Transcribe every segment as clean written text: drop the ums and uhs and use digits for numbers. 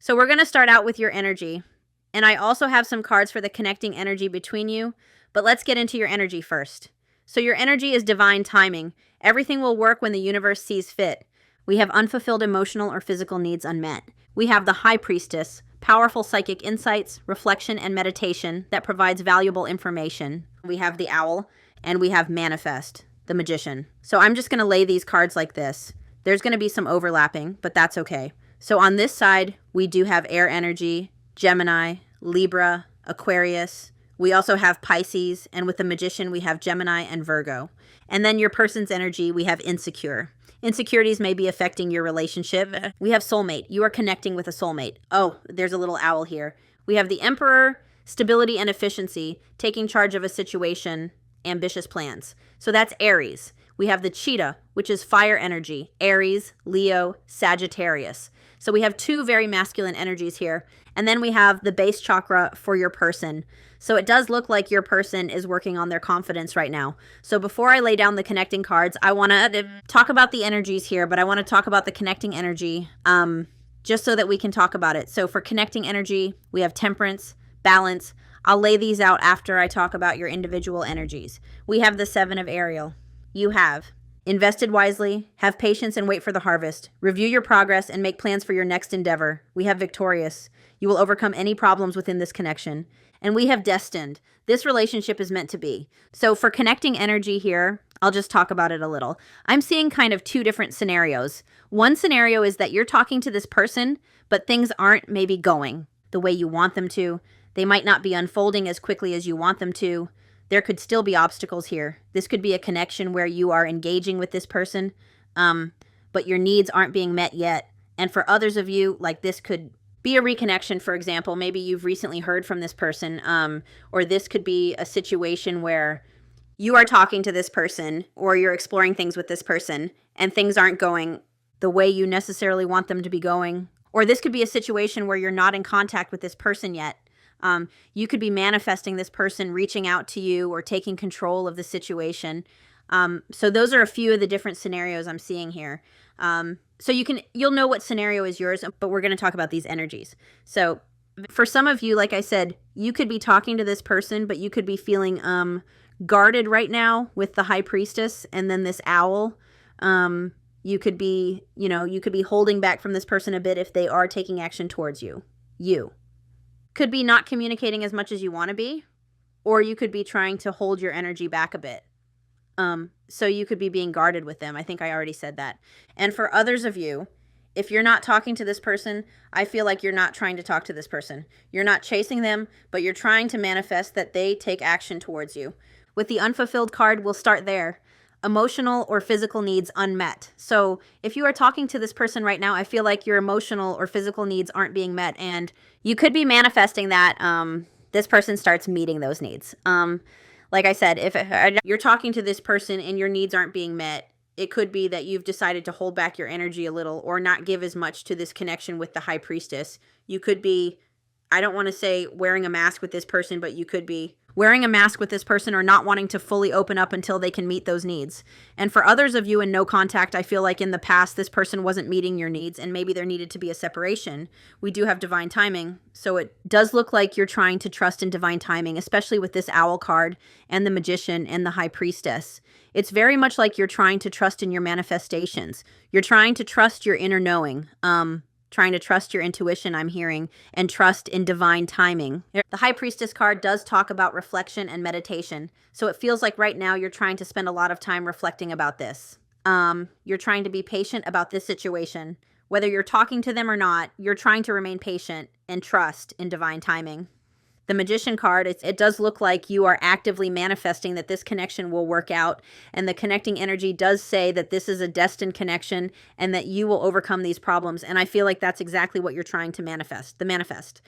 So we're going to start out with your energy. And I also have some cards for the connecting energy between you, but let's get into your energy first. So your energy is divine timing. Everything will work when the universe sees fit. We have unfulfilled emotional or physical needs unmet. We have the High Priestess, powerful psychic insights, reflection, and meditation that provides valuable information. We have the Owl, and we have Manifest, the Magician. So I'm just going to lay these cards like this. There's going to be some overlapping, but that's okay. So on this side, we do have air energy, Gemini, Libra, Aquarius. We also have Pisces, and with the Magician, we have Gemini and Virgo. And then your person's energy, we have insecure. Insecurities may be affecting your relationship. We have soulmate. You are connecting with a soulmate. Oh, there's a little owl here. We have the Emperor, stability and efficiency, taking charge of a situation, ambitious plans. So that's Aries. We have the cheetah, which is fire energy, Aries, Leo, Sagittarius. So we have two very masculine energies here. And then we have the base chakra for your person. So it does look like your person is working on their confidence right now. So before I lay down the connecting cards, I want to talk about the energies here, but I want to talk about the connecting energy just so that we can talk about it. So for connecting energy, we have temperance, balance. I'll lay these out after I talk about your individual energies. We have the Seven of Ariel. You have invested wisely, have patience and wait for the harvest. Review your progress and make plans for your next endeavor. We have victorious. You will overcome any problems within this connection. And we have destined. This relationship is meant to be. So for connecting energy here, I'll just talk about it a little. I'm seeing kind of two different scenarios. One scenario is that you're talking to this person, but things aren't maybe going the way you want them to. They might not be unfolding as quickly as you want them to. There could still be obstacles here. This could be a connection where you are engaging with this person, but your needs aren't being met yet. And for others of you, like this could be a reconnection, for example. Maybe you've recently heard from this person, or this could be a situation where you are talking to this person or you're exploring things with this person and things aren't going the way you necessarily want them to be going. Or this could be a situation where you're not in contact with this person yet. You could be manifesting this person reaching out to you or taking control of the situation. So those are a few of the different scenarios I'm seeing here. So you'll know what scenario is yours, but we're going to talk about these energies. So for some of you, like I said, you could be talking to this person, but you could be feeling guarded right now with the High Priestess and then this Owl. You could be holding back from this person a bit if they are taking action towards you. You could be not communicating as much as you want to be, or you could be trying to hold your energy back a bit. So you could be being guarded with them. I think I already said that. And for others of you, if you're not talking to this person, I feel like you're not trying to talk to this person. You're not chasing them, but you're trying to manifest that they take action towards you. With the unfulfilled card, we'll start there. Emotional or physical needs unmet. So if you are talking to this person right now, I feel like your emotional or physical needs aren't being met, and you could be manifesting that this person starts meeting those needs. Like I said, if you're talking to this person and your needs aren't being met, it could be that you've decided to hold back your energy a little or not give as much to this connection with the High Priestess. You could be, I don't want to say wearing a mask with this person, but you could be wearing a mask with this person or not wanting to fully open up until they can meet those needs. And for others of you in no contact, I feel like in the past, this person wasn't meeting your needs and maybe there needed to be a separation. We do have divine timing. So it does look like you're trying to trust in divine timing, especially with this Owl card and the Magician and the High Priestess. It's very much like you're trying to trust in your manifestations. You're trying to trust your inner knowing. Trying to trust your intuition, I'm hearing, and trust in divine timing. The High Priestess card does talk about reflection and meditation. So it feels like right now you're trying to spend a lot of time reflecting about this. You're trying to be patient about this situation. Whether you're talking to them or not, you're trying to remain patient and trust in divine timing. The Magician card, it does look like you are actively manifesting that this connection will work out. And the connecting energy does say that this is a destined connection and that you will overcome these problems. And I feel like that's exactly what you're trying to manifest. The Manifest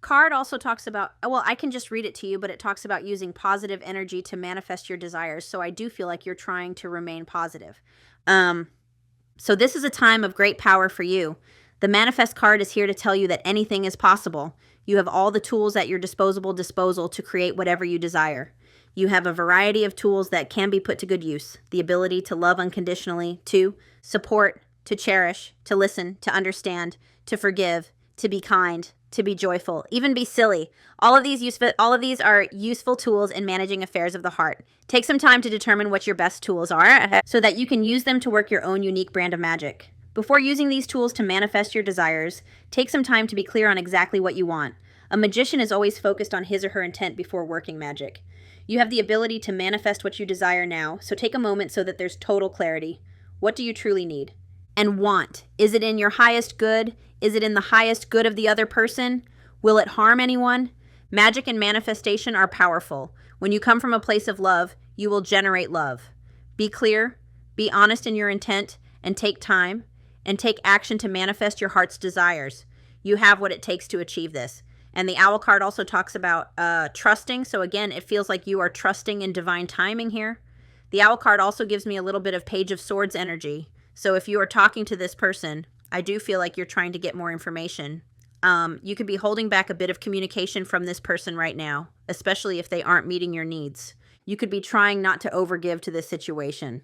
card also talks about, well, I can just read it to you, but it talks about using positive energy to manifest your desires. So I do feel like you're trying to remain positive. So this is a time of great power for you. The Manifest card is here to tell you that anything is possible. You have all the tools at your disposal to create whatever you desire. You have a variety of tools that can be put to good use. The ability to love unconditionally, to support, to cherish, to listen, to understand, to forgive, to be kind, to be joyful, even be silly. All of these are useful tools in managing affairs of the heart. Take some time to determine what your best tools are so that you can use them to work your own unique brand of magic. Before using these tools to manifest your desires, take some time to be clear on exactly what you want. A magician is always focused on his or her intent before working magic. You have the ability to manifest what you desire now, so take a moment so that there's total clarity. What do you truly need? And want? Is it in your highest good? Is it in the highest good of the other person? Will it harm anyone? Magic and manifestation are powerful. When you come from a place of love, you will generate love. Be clear, be honest in your intent, and take time, and take action to manifest your heart's desires. You have what it takes to achieve this. And the Owl card also talks about trusting. So again, it feels like you are trusting in divine timing here. The Owl card also gives me a little bit of Page of Swords energy. So if you are talking to this person, I do feel like you're trying to get more information. You could be holding back a bit of communication from this person right now, especially if they aren't meeting your needs. You could be trying not to overgive to this situation.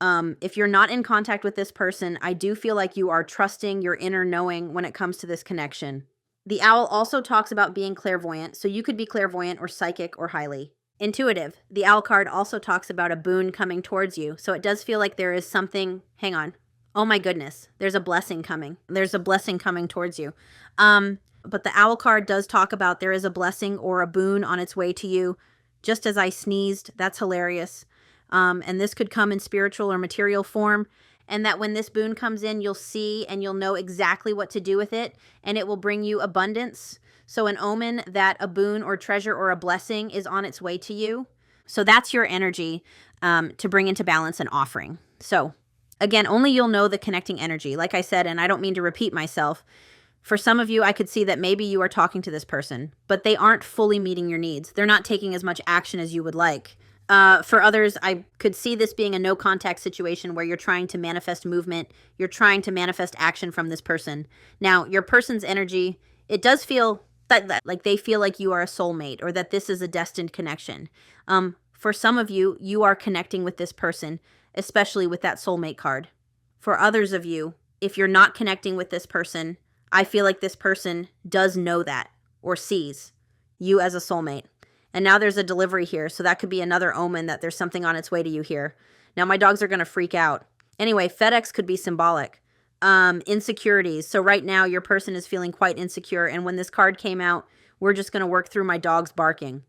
If you're not in contact with this person, I do feel like you are trusting your inner knowing when it comes to this connection. The Owl also talks about being clairvoyant, so you could be clairvoyant or psychic or highly intuitive. The Owl card also talks about a boon coming towards you, so it does feel like there is something. Hang on. Oh my goodness, there's a blessing coming. There's a blessing coming towards you. But the Owl card does talk about there is a blessing or a boon on its way to you. Just as I sneezed, that's hilarious. And this could come in spiritual or material form. And that when this boon comes in, you'll see and you'll know exactly what to do with it. And it will bring you abundance. So an omen that a boon or treasure or a blessing is on its way to you. So that's your energy to bring into balance and offering. So again, only you'll know the connecting energy. Like I said, and I don't mean to repeat myself, for some of you, I could see that maybe you are talking to this person, but they aren't fully meeting your needs. They're not taking as much action as you would like. For others, I could see this being a no contact situation where you're trying to manifest movement. You're trying to manifest action from this person. Now, your person's energy, it does feel that like they feel like you are a soulmate or that this is a destined connection. For some of you, you are connecting with this person, especially with that soulmate card. For others of you, if you're not connecting with this person, I feel like this person does know that or sees you as a soulmate. And now there's a delivery here, so that could be another omen that there's something on its way to you here. Now my dogs are going to freak out. Anyway, FedEx could be symbolic. Insecurities. So right now your person is feeling quite insecure, and when this card came out, we're just going to work through my dogs barking.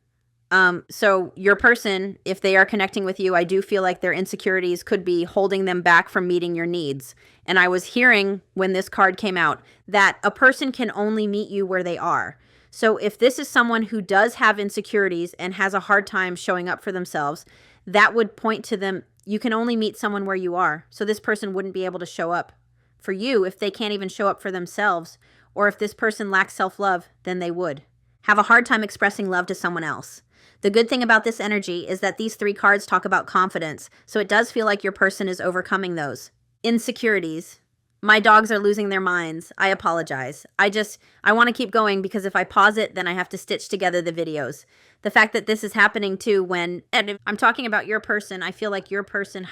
So your person, if they are connecting with you, I do feel like their insecurities could be holding them back from meeting your needs. And I was hearing when this card came out that a person can only meet you where they are. So if this is someone who does have insecurities and has a hard time showing up for themselves, that would point to them, you can only meet someone where you are. So this person wouldn't be able to show up for you if they can't even show up for themselves. Or if this person lacks self-love, then they would have a hard time expressing love to someone else. The good thing about this energy is that these three cards talk about confidence. So it does feel like your person is overcoming those insecurities. My dogs are losing their minds. I apologize. I want to keep going because if I pause it, then I have to stitch together the videos. The fact that this is happening too and if I'm talking about your person, I feel like your person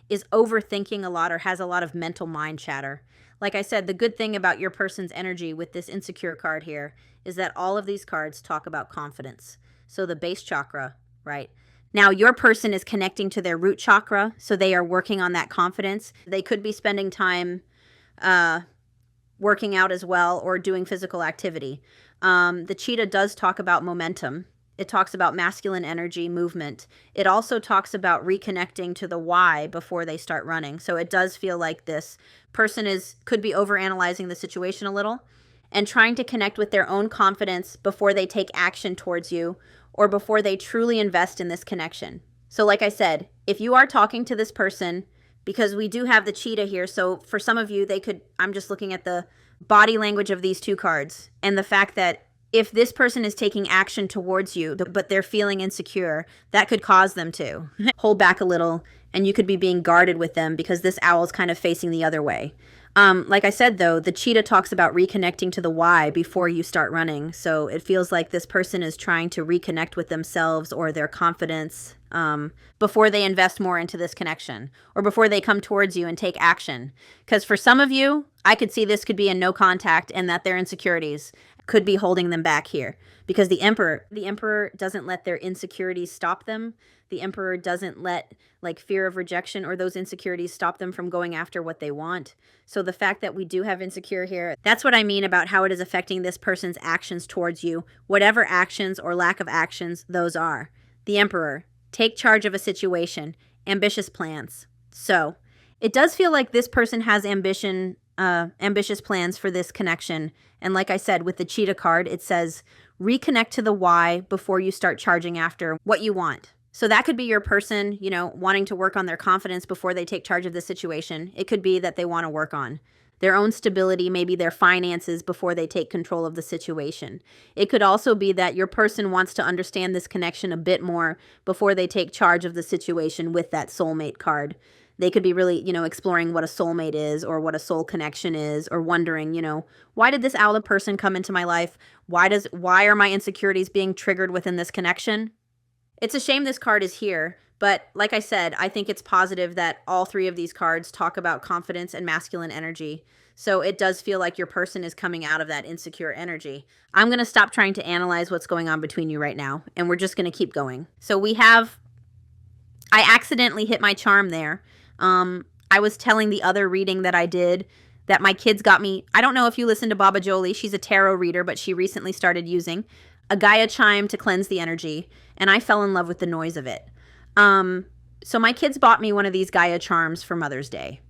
is overthinking a lot or has a lot of mental mind chatter. Like I said, the good thing about your person's energy with this insecure card here is that all of these cards talk about confidence. So the base chakra, right? Now, your person is connecting to their root chakra, so they are working on that confidence. They could be spending time working out as well or doing physical activity. The cheetah does talk about momentum. It talks about masculine energy, movement. It also talks about reconnecting to the why before they start running. So it does feel like this person could be overanalyzing the situation a little and trying to connect with their own confidence before they take action towards you or before they truly invest in this connection. So like I said, if you are talking to this person, because we do have the cheetah here, so for some of you, I'm just looking at the body language of these two cards and the fact that if this person is taking action towards you, but they're feeling insecure, that could cause them to hold back a little, and you could be being guarded with them because this owl is kind of facing the other way. Like I said, though, the cheetah talks about reconnecting to the why before you start running. So it feels like this person is trying to reconnect with themselves or their confidence before they invest more into this connection or before they come towards you and take action. Because for some of you, I could see this could be in no contact and that their insecurities could be holding them back here. Because the emperor doesn't let their insecurities stop them. The emperor doesn't let like fear of rejection or those insecurities stop them from going after what they want. So the fact that we do have insecure here, that's what I mean about how it is affecting this person's actions towards you, whatever actions or lack of actions those are. The emperor, take charge of a situation, ambitious plans. So it does feel like this person has ambitious plans for this connection. And like I said, with the cheetah card, it says reconnect to the why before you start charging after what you want. So that could be your person, you know, wanting to work on their confidence before they take charge of the situation. It could be that they want to work on their own stability, maybe their finances before they take control of the situation. It could also be that your person wants to understand this connection a bit more before they take charge of the situation with that soulmate card. They could be really, you know, exploring what a soulmate is or what a soul connection is, or wondering, you know, why did this owl person come into my life? Why are my insecurities being triggered within this connection? It's a shame this card is here, but like I said, I think it's positive that all three of these cards talk about confidence and masculine energy. So it does feel like your person is coming out of that insecure energy. I'm going to stop trying to analyze what's going on between you right now, and we're just going to keep going. So I accidentally hit my charm there. I was telling the other reading that I did that my kids got me. I don't know if you listen to Baba Jolie. She's a tarot reader, but she recently started using a Gaia chime to cleanse the energy, and I fell in love with the noise of it. So my kids bought me one of these Gaia charms for Mother's Day.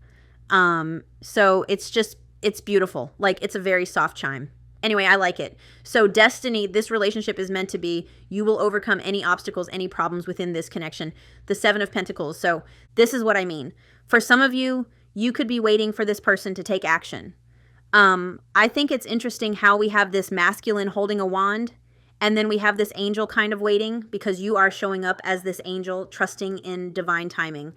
So it's beautiful. Like, it's a very soft chime. Anyway, I like it. So destiny, this relationship is meant to be, you will overcome any obstacles, any problems within this connection. The Seven of Pentacles. So this is what I mean. For some of you, you could be waiting for this person to take action. I think it's interesting how we have this masculine holding a wand, and then we have this angel kind of waiting, because you are showing up as this angel, trusting in divine timing.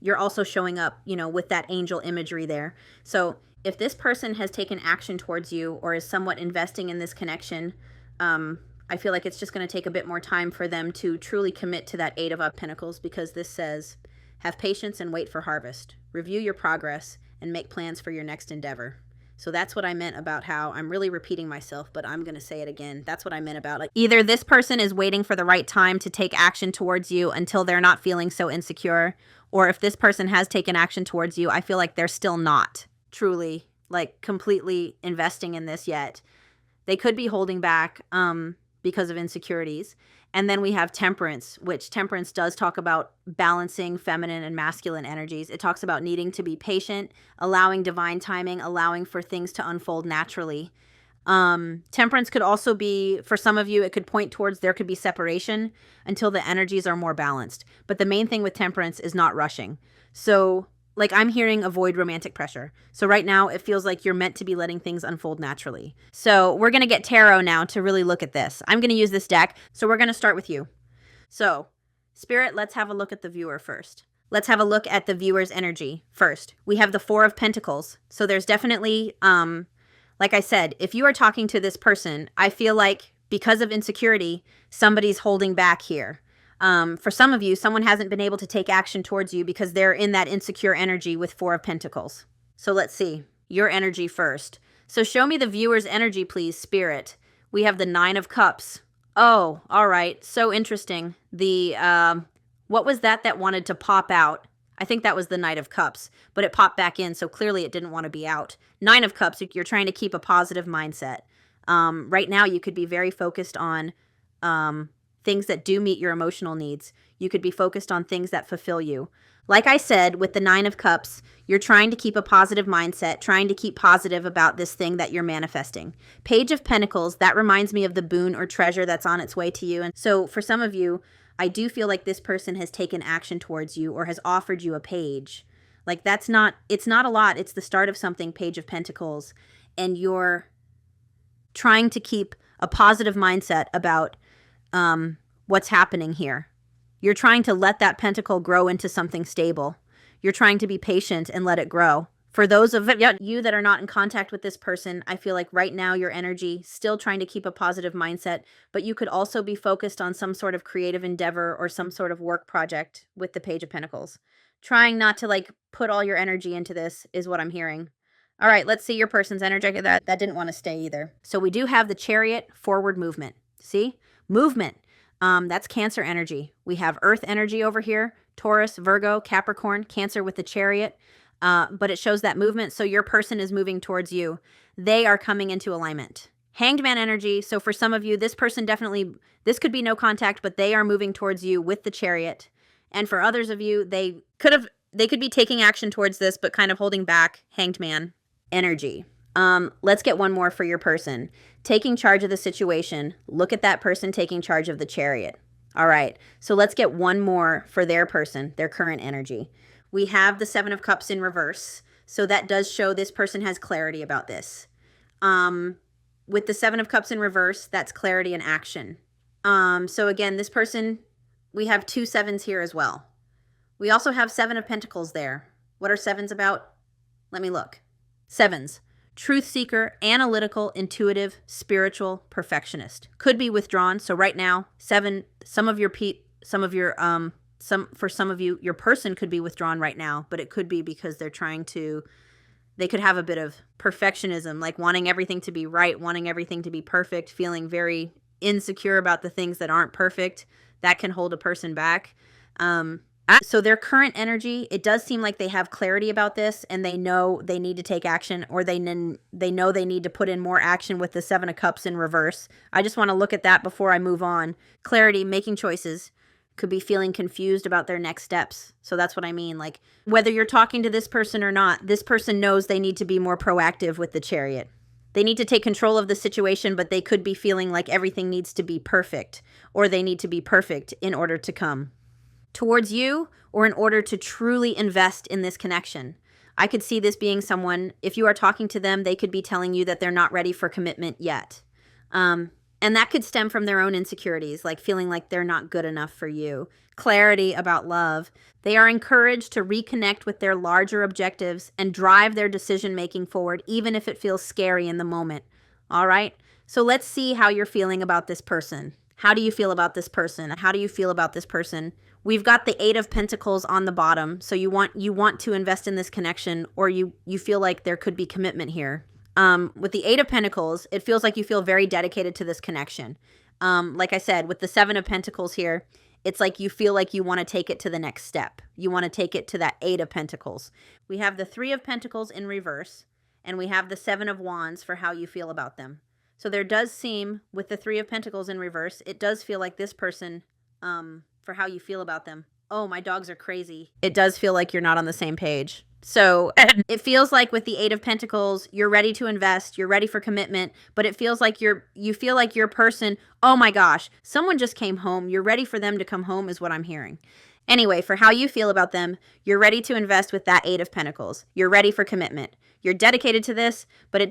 You're also showing up, you know, with that angel imagery there. So if this person has taken action towards you or is somewhat investing in this connection, I feel like it's just going to take a bit more time for them to truly commit to that Eight of Pentacles, because this says, have patience and wait for harvest. Review your progress and make plans for your next endeavor. So that's what I meant about how I'm really repeating myself, but I'm going to say it again. That's what I meant about, like, either this person is waiting for the right time to take action towards you until they're not feeling so insecure, or if this person has taken action towards you, I feel like they're still not truly, like, completely investing in this yet. They could be holding back because of insecurities. And then we have Temperance, which Temperance does talk about balancing feminine and masculine energies. It talks about needing to be patient, allowing divine timing, allowing for things to unfold naturally. Temperance could also be, for some of you, it could point towards there could be separation until the energies are more balanced. But the main thing with Temperance is not rushing. So, like, I'm hearing avoid romantic pressure. So right now it feels like you're meant to be letting things unfold naturally. So we're going to get tarot now to really look at this. I'm going to use this deck. So we're going to start with you. So Spirit, let's have a look at the viewer first. Let's have a look at the viewer's energy first. We have the Four of Pentacles. So there's definitely, like I said, if you are talking to this person, I feel like because of insecurity, somebody's holding back here. For some of you, someone hasn't been able to take action towards you because they're in that insecure energy with Four of Pentacles. So let's see. Your energy first. So show me the viewer's energy, please, Spirit. We have the Nine of Cups. Oh, all right. So interesting. The, what was that wanted to pop out? I think that was the Knight of Cups, but it popped back in, so clearly it didn't want to be out. Nine of Cups, you're trying to keep a positive mindset. Right now, you could be very focused on things that do meet your emotional needs. You could be focused on things that fulfill you. Like I said, with the Nine of Cups, you're trying to keep a positive mindset, trying to keep positive about this thing that you're manifesting. Page of Pentacles, that reminds me of the boon or treasure that's on its way to you. And so for some of you, I do feel like this person has taken action towards you or has offered you a page. Like, it's not a lot. It's the start of something, Page of Pentacles. And you're trying to keep a positive mindset about what's happening here. You're trying to let that pentacle grow into something stable. You're trying to be patient and let it grow. For those of you that are not in contact with this person, I feel like right now your energy still trying to keep a positive mindset, but you could also be focused on some sort of creative endeavor or some sort of work project with the Page of Pentacles. Trying not to like put all your energy into this is what I'm hearing. All right, let's see your person's energy. That didn't want to stay either. So we do have the Chariot, forward movement. See? Movement. That's Cancer energy. We have Earth energy over here, Taurus, Virgo, Capricorn, Cancer with the Chariot. But it shows that movement, so your person is moving towards you. They are coming into alignment. Hanged Man energy, so for some of you, this person definitely, this could be no contact, but they are moving towards you with the Chariot. And for others of you, they could be taking action towards this, but kind of holding back. Hanged Man energy. Let's get one more for your person. Taking charge of the situation. Look at that person taking charge of the Chariot. All right, so let's get one more for their person, their current energy. We have the Seven of Cups in reverse. So that does show this person has clarity about this. With the Seven of Cups in reverse, that's clarity and action. So again, this person, we have 2 sevens here as well. We also have 7 of Pentacles there. What are sevens about? Let me look. Sevens. Truth seeker, analytical, intuitive, spiritual, perfectionist. Could be withdrawn. So right now, 7, for some of you, your person could be withdrawn right now, but it could be because they could have a bit of perfectionism, like wanting everything to be right, wanting everything to be perfect, feeling very insecure about the things that aren't perfect. That can hold a person back. So their current energy, it does seem like they have clarity about this and they know they need to take action, or they know they need to put in more action with the 7 of Cups in reverse. I just want to look at that before I move on. Clarity, making choices. Could be feeling confused about their next steps. So that's what I mean. Like, whether you're talking to this person or not, this person knows they need to be more proactive with the Chariot. They need to take control of the situation, but they could be feeling like everything needs to be perfect, or they need to be perfect in order to come towards you, or in order to truly invest in this connection. I could see this being someone, if you are talking to them, they could be telling you that they're not ready for commitment yet. And that could stem from their own insecurities, like feeling like they're not good enough for you. Clarity about love. They are encouraged to reconnect with their larger objectives and drive their decision-making forward, even if it feels scary in the moment. All right? So let's see how you're feeling about this person. How do you feel about this person? How do you feel about this person? We've got the 8 of Pentacles on the bottom. So you want to invest in this connection, or you feel like there could be commitment here. With the 8 of Pentacles, it feels like you feel very dedicated to this connection. Like I said, with the 7 of Pentacles here, it's like you feel like you want to take it to the next step. You want to take it to that 8 of Pentacles. We have the 3 of Pentacles in reverse, and we have the 7 of Wands for how you feel about them. So there does seem, with the 3 of Pentacles in reverse, it does feel like this person, for how you feel about them. Oh, my dogs are crazy. It does feel like you're not on the same page. So it feels like with the 8 of Pentacles, you're ready to invest, you're ready for commitment, but it feels like you feel like your person, oh my gosh, someone just came home. You're ready for them to come home is what I'm hearing. Anyway, for how you feel about them, you're ready to invest with that 8 of Pentacles. You're ready for commitment. You're dedicated to this, but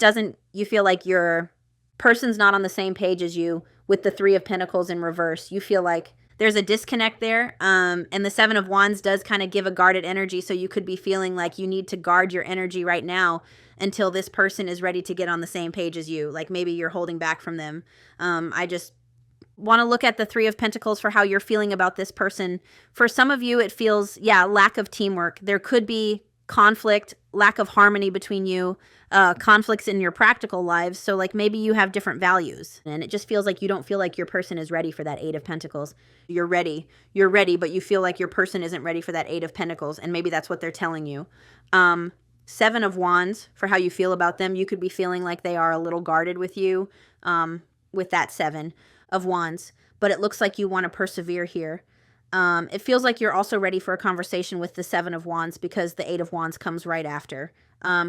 you feel like your person's not on the same page as you with the 3 of Pentacles in reverse. You feel like there's a disconnect there, and the 7 of Wands does kind of give a guarded energy, so you could be feeling like you need to guard your energy right now until this person is ready to get on the same page as you. Like maybe you're holding back from them. I just want to look at the 3 of Pentacles for how you're feeling about this person. For some of you, it feels, lack of teamwork. There could be conflict, lack of harmony between you, conflicts in your practical lives. So like maybe you have different values and it just feels like you don't feel like your person is ready for that 8 of Pentacles. You're ready, but you feel like your person isn't ready for that 8 of Pentacles. And maybe that's what they're telling you. 7 of Wands for how you feel about them. You could be feeling like they are a little guarded with you, with that 7 of Wands, but it looks like you want to persevere here. It feels like you're also ready for a conversation with the 7 of Wands because the 8 of Wands comes right after.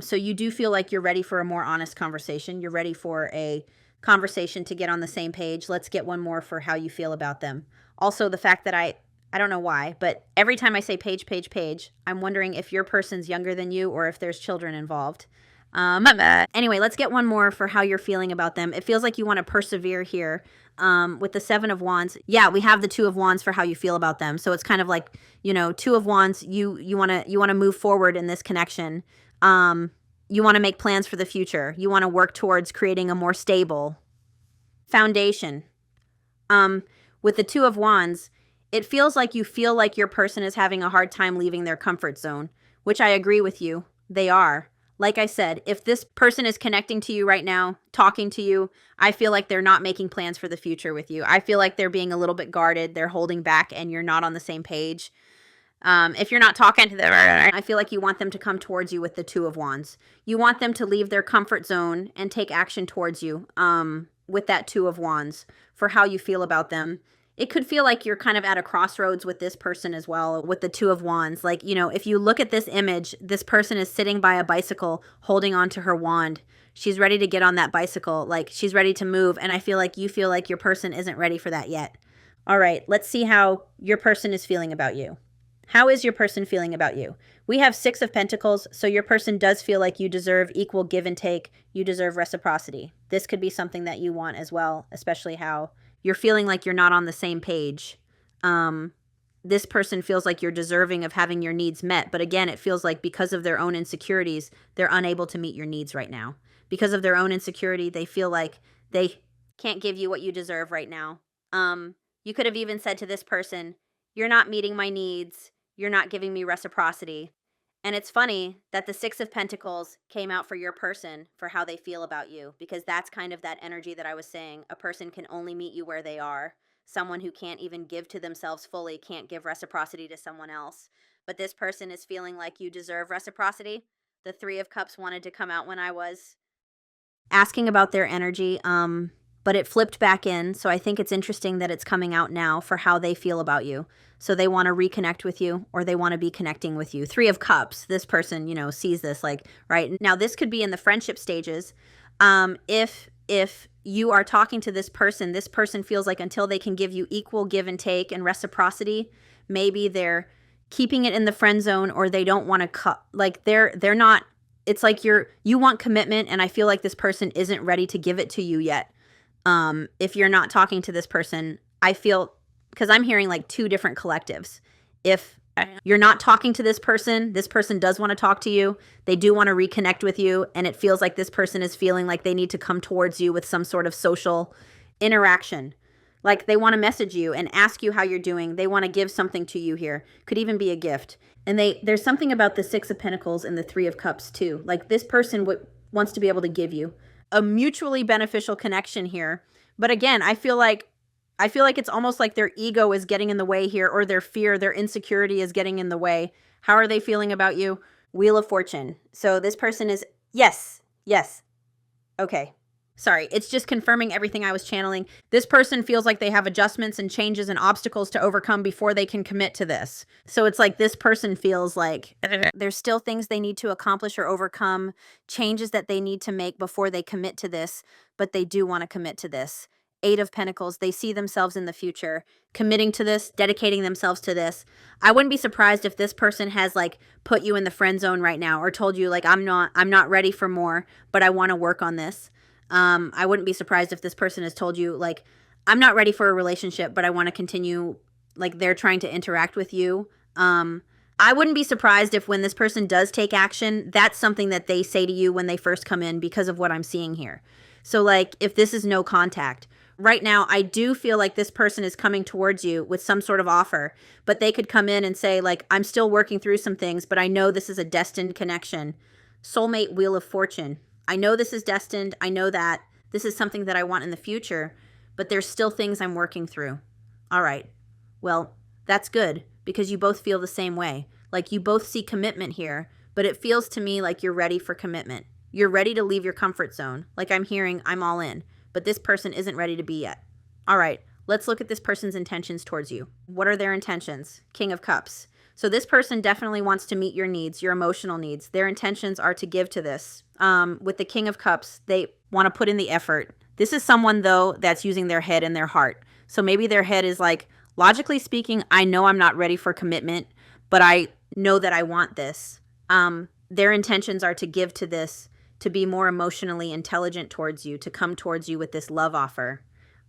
So you do feel like you're ready for a more honest conversation. You're ready for a conversation to get on the same page. Let's get one more for how you feel about them. Also, the fact that I don't know why, but every time I say page, page, page, I'm wondering if your person's younger than you or if there's children involved. Anyway, let's get one more for how you're feeling about them. It feels like you want to persevere here. With the 7 of Wands, we have the 2 of Wands for how you feel about them. So it's kind of like, 2 of Wands, you want to move forward in this connection. You want to make plans for the future. You want to work towards creating a more stable foundation. With the Two of Wands, it feels like you feel like your person is having a hard time leaving their comfort zone, which I agree with you. They are. Like I said, if this person is connecting to you right now, talking to you, I feel like they're not making plans for the future with you. I feel like they're being a little bit guarded. They're holding back and you're not on the same page. If you're not talking to them, I feel like you want them to come towards you with the Two of Wands. You want them to leave their comfort zone and take action towards you with that Two of Wands for how you feel about them. It could feel like you're kind of at a crossroads with this person as well, with the Two of Wands. Like, you know, if you look at this image, this person is sitting by a bicycle holding on to her wand. She's ready to get on that bicycle. Like, she's ready to move. And I feel like you feel like your person isn't ready for that yet. All right, let's see how your person is feeling about you. How is your person feeling about you? We have Six of Pentacles, so your person does feel like you deserve equal give and take. You deserve reciprocity. This could be something that you want as well, especially how you're feeling like you're not on the same page. This person feels like you're deserving of having your needs met. But again, it feels like because of their own insecurities, they're unable to meet your needs right now. Because of their own insecurity, they feel like they can't give you what you deserve right now. You could have even said to this person, you're not meeting my needs. You're not giving me reciprocity. And it's funny that the Six of Pentacles came out for your person for how they feel about you, because that's kind of that energy that I was saying. A person can only meet you where they are. Someone who can't even give to themselves fully can't give reciprocity to someone else. But this person is feeling like you deserve reciprocity. The Three of Cups wanted to come out when I was asking about their energy, but it flipped back in. So I think it's interesting that it's coming out now for how they feel about you. So they want to reconnect with you, or they want to be connecting with you. Three of Cups, this person, you know, sees this like, right now, this could be in the friendship stages. If you are talking to this person feels like until they can give you equal give and take and reciprocity, maybe they're keeping it in the friend zone, or they don't want to cut, like they're not, it's like you want commitment, and I feel like this person isn't ready to give it to you yet. If you're not talking to this person, I feel, because I'm hearing like two different collectives. If you're not talking to this person does want to talk to you. They do want to reconnect with you. And it feels like this person is feeling like they need to come towards you with some sort of social interaction. Like they want to message you and ask you how you're doing. They want to give something to you here. Could even be a gift. And there's something about the Six of Pentacles and the Three of Cups too. Like this person wants to be able to give you a mutually beneficial connection here. But again, I feel like it's almost like their ego is getting in the way here, or their fear, their insecurity is getting in the way. How are they feeling about you? Wheel of Fortune. So this person is, yes. Okay. Sorry, it's just confirming everything I was channeling. This person feels like they have adjustments and changes and obstacles to overcome before they can commit to this. So it's like this person feels like there's still things they need to accomplish or overcome, changes that they need to make before they commit to this, but they do want to commit to this. Eight of Pentacles, they see themselves in the future committing to this, dedicating themselves to this. I wouldn't be surprised if this person has like put you in the friend zone right now, or told you like, I'm not ready for more, but I want to work on this. I wouldn't be surprised if this person has told you like, I'm not ready for a relationship, but I want to continue, like they're trying to interact with you. I wouldn't be surprised if when this person does take action, that's something that they say to you when they first come in, because of what I'm seeing here. So like if this is no contact, right now, I do feel like this person is coming towards you with some sort of offer, but they could come in and say like, I'm still working through some things, but I know this is a destined connection. Soulmate, Wheel of Fortune. I know this is destined. I know that this is something that I want in the future, but there's still things I'm working through. All right. Well, that's good, because you both feel the same way. Like you both see commitment here, but it feels to me like you're ready for commitment. You're ready to leave your comfort zone. Like I'm hearing, I'm all in. But this person isn't ready to be yet. All right, let's look at this person's intentions towards you. What are their intentions? King of Cups. So this person definitely wants to meet your needs, your emotional needs. Their intentions are to give to this. With the King of Cups, they want to put in the effort. This is someone, though, that's using their head and their heart. So maybe their head is like, logically speaking, I know I'm not ready for commitment, but I know that I want this. Their intentions are to give to this, to be more emotionally intelligent towards you, to come towards you with this love offer.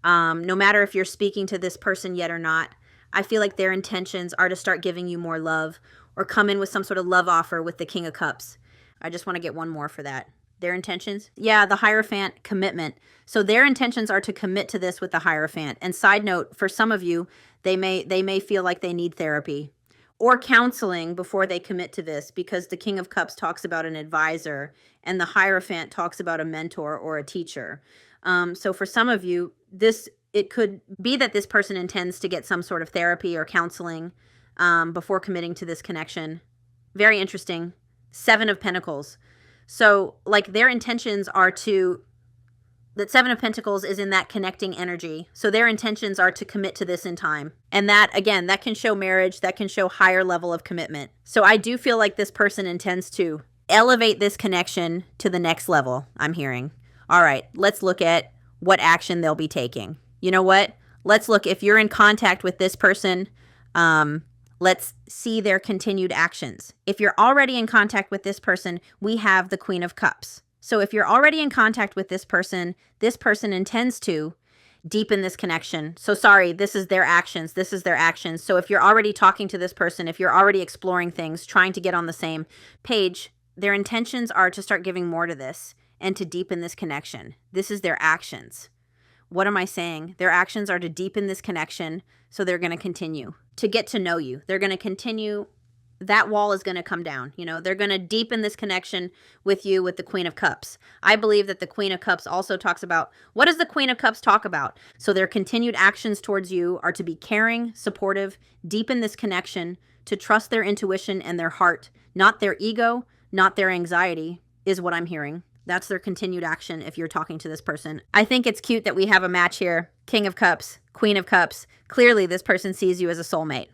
No matter if you're speaking to this person yet or not, I feel like their intentions are to start giving you more love, or come in with some sort of love offer with the King of Cups. I just want to get one more for that. Their intentions? Yeah, the Hierophant, commitment. So their intentions are to commit to this with the Hierophant. And side note, for some of you, they may feel like they need therapy or counseling before they commit to this, because the King of Cups talks about an advisor and the Hierophant talks about a mentor or a teacher. So for some of you, it could be that this person intends to get some sort of therapy or counseling before committing to this connection. Very interesting. 7 of Pentacles. So like their intentions are that 7 of Pentacles is in that connecting energy. So their intentions are to commit to this in time. And that, again, that can show marriage, that can show higher level of commitment. So I do feel like this person intends to elevate this connection to the next level, I'm hearing. All right, let's look at what action they'll be taking. You know what? Let's look, if you're in contact with this person, let's see their continued actions. If you're already in contact with this person, we have the Queen of Cups. So if you're already in contact with this person intends to deepen this connection. So sorry, this is their actions. This is their actions. So if you're already talking to this person, if you're already exploring things, trying to get on the same page, their intentions are to start giving more to this and to deepen this connection. This is their actions. What am I saying? Their actions are to deepen this connection, so they're going to continue to get to know you. They're going to continue. That wall is going to come down. You know, they're going to deepen this connection with you with the Queen of Cups. I believe that the Queen of Cups also talks about, what does the Queen of Cups talk about? So their continued actions towards you are to be caring, supportive, deepen this connection, to trust their intuition and their heart, not their ego, not their anxiety, is what I'm hearing. That's their continued action if you're talking to this person. I think it's cute that we have a match here. King of Cups, Queen of Cups. Clearly, this person sees you as a soulmate.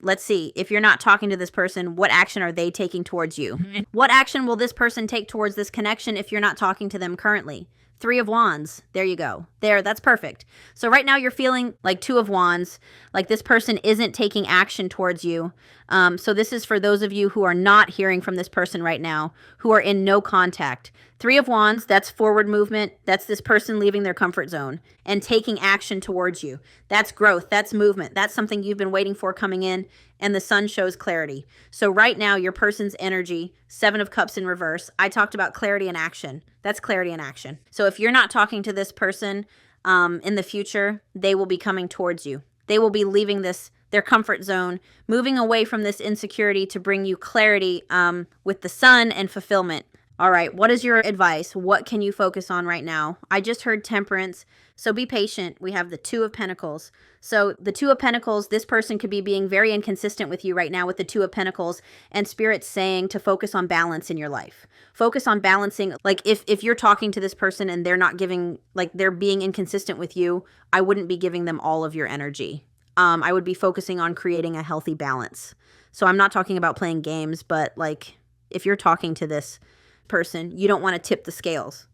Let's see. If you're not talking to this person, what action are they taking towards you? What action will this person take towards this connection if you're not talking to them currently? 3 of Wands. There you go. There, that's perfect. So right now you're feeling like 2 of Wands, like this person isn't taking action towards you. So this is for those of you who are not hearing from this person right now, who are in no contact. 3 of Wands, that's forward movement. That's this person leaving their comfort zone and taking action towards you. That's growth. That's movement. That's something you've been waiting for coming in, and the Sun shows clarity. So right now, your person's energy, 7 of Cups in reverse. I talked about clarity and action. That's clarity and action. So if you're not talking to this person in the future, they will be coming towards you. They will be leaving their comfort zone, moving away from this insecurity to bring you clarity with the Sun and fulfillment. All right, what is your advice? What can you focus on right now? I just heard Temperance, so be patient. We have the 2 of Pentacles. So the 2 of Pentacles, this person could be being very inconsistent with you right now with the 2 of Pentacles, and Spirit's saying to focus on balance in your life. Focus on balancing. Like if you're talking to this person and they're not giving, like they're being inconsistent with you, I wouldn't be giving them all of your energy. I would be focusing on creating a healthy balance. So I'm not talking about playing games, but like if you're talking to this person, you don't want to tip the scales.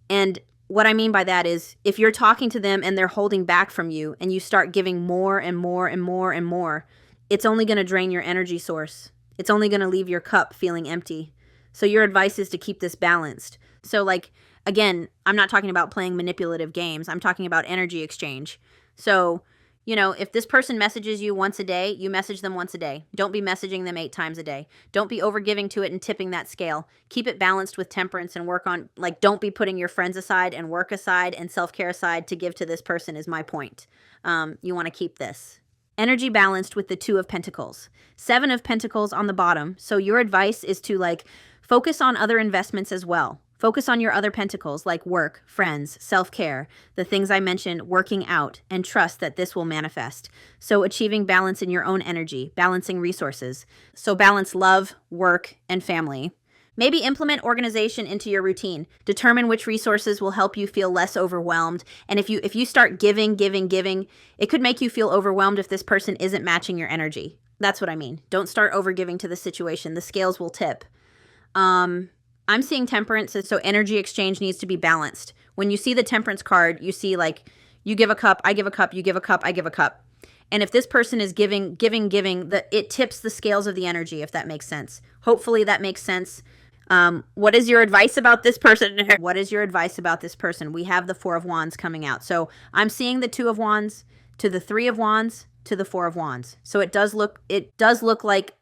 And what I mean by that is if you're talking to them and they're holding back from you and you start giving more and more and more and more, it's only going to drain your energy source. It's only going to leave your cup feeling empty. So your advice is to keep this balanced. So like, again, I'm not talking about playing manipulative games. I'm talking about energy exchange. So, you know, if this person messages you once a day, you message them once a day. Don't be messaging them 8 times a day. Don't be overgiving to it and tipping that scale. Keep it balanced with temperance and work on, like, don't be putting your friends aside and work aside and self-care aside to give to this person is my point. You want to keep this. Energy balanced with the 2 of Pentacles. 7 of Pentacles on the bottom. So your advice is to, like, focus on other investments as well. Focus on your other pentacles like work, friends, self-care, the things I mentioned, working out, and trust that this will manifest. So achieving balance in your own energy, balancing resources. So balance love, work, and family. Maybe implement organization into your routine. Determine which resources will help you feel less overwhelmed. And if you start giving, it could make you feel overwhelmed if this person isn't matching your energy. That's what I mean. Don't start overgiving to the situation. The scales will tip. I'm seeing temperance, so energy exchange needs to be balanced. When you see the temperance card, you see like you give a cup, I give a cup, you give a cup, I give a cup. And if this person is giving, it tips the scales of the energy, if that makes sense. Hopefully that makes sense. What is your advice about this person? What is your advice about this person? We have the 4 of Wands coming out. So I'm seeing the 2 of Wands to the 3 of Wands to the 4 of Wands. So it does look like,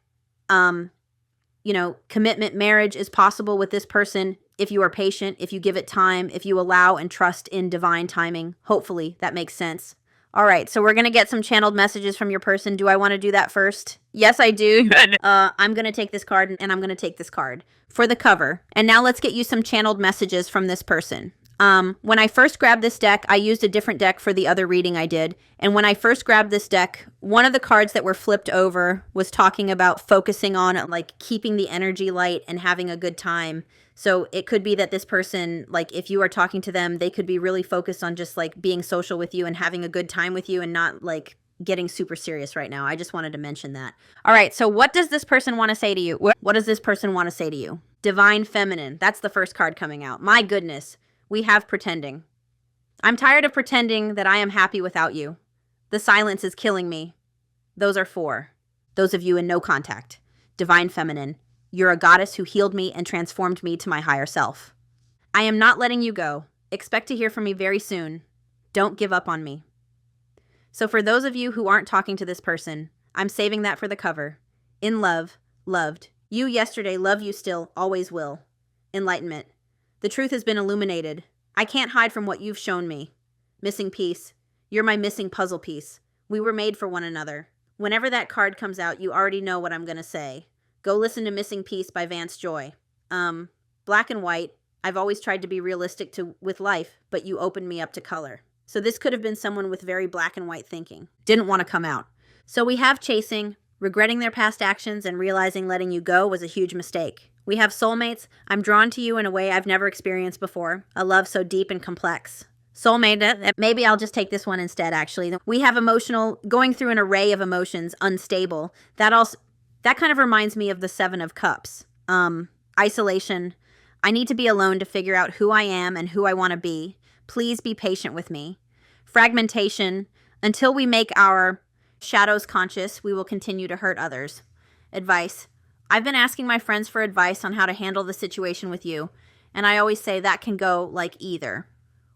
commitment, marriage is possible with this person if you are patient, if you give it time, if you allow and trust in divine timing. Hopefully that makes sense. All right, so we're going to get some channeled messages from your person. Do I want to do that first? Yes, I do. I'm going to take this card, and I'm going to take this card for the cover. And now let's get you some channeled messages from this person. When I first grabbed this deck, I used a different deck for the other reading I did. And when I first grabbed this deck, one of the cards that were flipped over was talking about focusing on like keeping the energy light and having a good time. So it could be that this person, like if you are talking to them, they could be really focused on just like being social with you and having a good time with you and not like getting super serious right now. I just wanted to mention that. All right, so what does this person want to say to you? What does this person want to say to you? Divine Feminine. That's the first card coming out. My goodness. We have pretending. I'm tired of pretending that I am happy without you. The silence is killing me. Those are 4. Those of you in no contact. Divine Feminine. You're a goddess who healed me and transformed me to my higher self. I am not letting you go. Expect to hear from me very soon. Don't give up on me. So for those of you who aren't talking to this person, I'm saving that for the cover. In love, loved. You yesterday, love you still, always will. Enlightenment. The truth has been illuminated. I can't hide from what you've shown me. Missing piece. You're my missing puzzle piece. We were made for one another. Whenever that card comes out, you already know what I'm going to say. Go listen to Missing Piece by Vance Joy. Black and white. I've always tried to be realistic with life, but you opened me up to color. So this could have been someone with very black and white thinking. Didn't want to come out. So we have chasing, regretting their past actions, and realizing letting you go was a huge mistake. We have soulmates. I'm drawn to you in a way I've never experienced before. A love so deep and complex. Soulmate, maybe I'll just take this one instead, actually. We have emotional, going through an array of emotions, unstable. That kind of reminds me of the 7 of Cups. Isolation. I need to be alone to figure out who I am and who I want to be. Please be patient with me. Fragmentation. Until we make our shadows conscious, we will continue to hurt others. Advice. I've been asking my friends for advice on how to handle the situation with you, and I always say that can go like either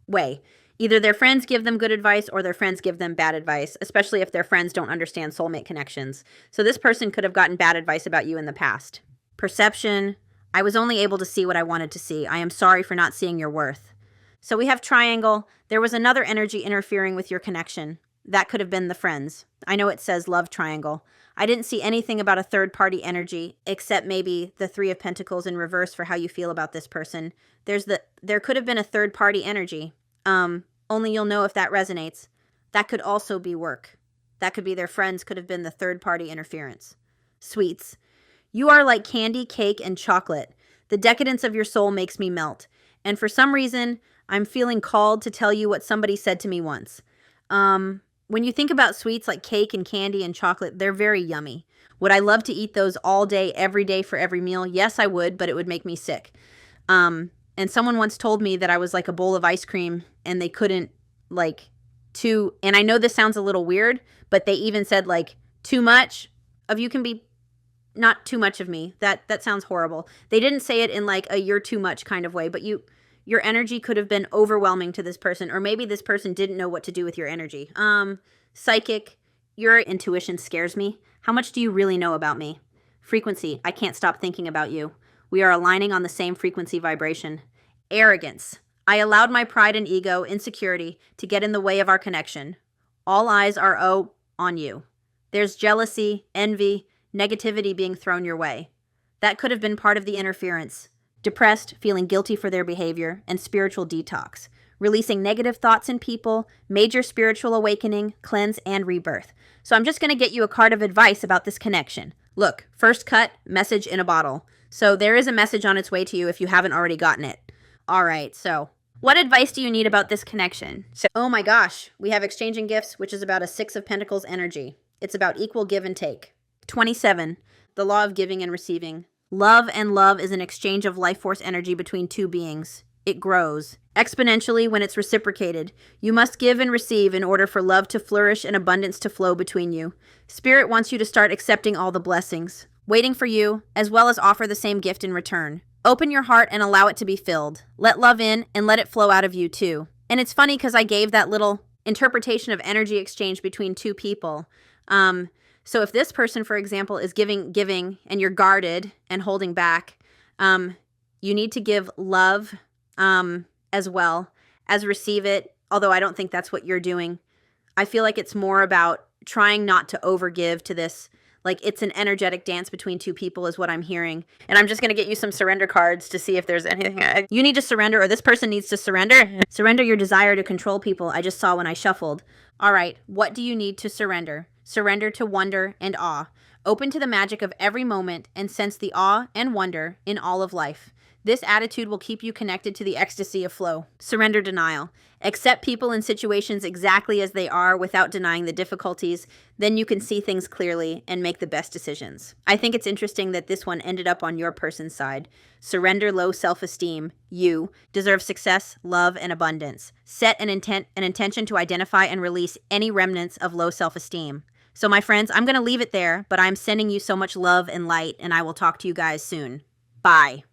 way. Either their friends give them good advice or their friends give them bad advice, especially if their friends don't understand soulmate connections. So this person could have gotten bad advice about you in the past. Perception. I was only able to see what I wanted to see. I am sorry for not seeing your worth. So we have triangle. There was another energy interfering with your connection. That could have been the friends. I know it says love triangle. I didn't see anything about a third-party energy, except maybe the 3 of Pentacles in reverse for how you feel about this person. There could have been a third-party energy. Only you'll know if that resonates. That could also be work. That could be their friends could have been the third-party interference. Sweets. You are like candy, cake, and chocolate. The decadence of your soul makes me melt. And for some reason, I'm feeling called to tell you what somebody said to me once. When you think about sweets like cake and candy and chocolate, they're very yummy. Would I love to eat those all day, every day for every meal? Yes, I would, but it would make me sick. And someone once told me that I was like a bowl of ice cream and they couldn't and I know this sounds a little weird, but they even said like too much of you can be not too much of me. That sounds horrible. They didn't say it in like a you're too much kind of way, but your energy could have been overwhelming to this person, or maybe this person didn't know what to do with your energy. Psychic, your intuition scares me. How much do you really know about me? Frequency, I can't stop thinking about you. We are aligning on the same frequency vibration. Arrogance, I allowed my pride and ego, insecurity, to get in the way of our connection. All eyes are on you. There's jealousy, envy, negativity being thrown your way. That could have been part of the interference. Depressed, feeling guilty for their behavior, and spiritual detox. Releasing negative thoughts in people, major spiritual awakening, cleanse, and rebirth. So I'm just going to get you a card of advice about this connection. Look, first cut, message in a bottle. So there is a message on its way to you if you haven't already gotten it. All right, so what advice do you need about this connection? Oh my gosh, we have exchanging gifts, which is about a 6 of Pentacles energy. It's about equal give and take. 27, the law of giving and receiving. Love and love is an exchange of life force energy between 2 beings. It grows exponentially when it's reciprocated. You must give and receive in order for love to flourish and abundance to flow between you. Spirit wants you to start accepting all the blessings, waiting for you, as well as offer the same gift in return. Open your heart and allow it to be filled. Let love in and let it flow out of you too. And it's funny because I gave that little interpretation of energy exchange between 2 people. So if this person, for example, is giving, and you're guarded and holding back, you need to give love as well as receive it, although I don't think that's what you're doing. I feel like it's more about trying not to overgive to this. Like, it's an energetic dance between two people is what I'm hearing. And I'm just going to get you some surrender cards to see if there's anything. You need to surrender, or this person needs to surrender. Surrender your desire to control people. I just saw when I shuffled. All right, what do you need to surrender? Surrender to wonder and awe. Open to the magic of every moment and sense the awe and wonder in all of life. This attitude will keep you connected to the ecstasy of flow. Surrender denial. Accept people and situations exactly as they are without denying the difficulties. Then you can see things clearly and make the best decisions. I think it's interesting that this one ended up on your person's side. Surrender low self-esteem. You deserve success, love, and abundance. Set an intention to identify and release any remnants of low self-esteem. So my friends, I'm going to leave it there, but I'm sending you so much love and light, and I will talk to you guys soon. Bye.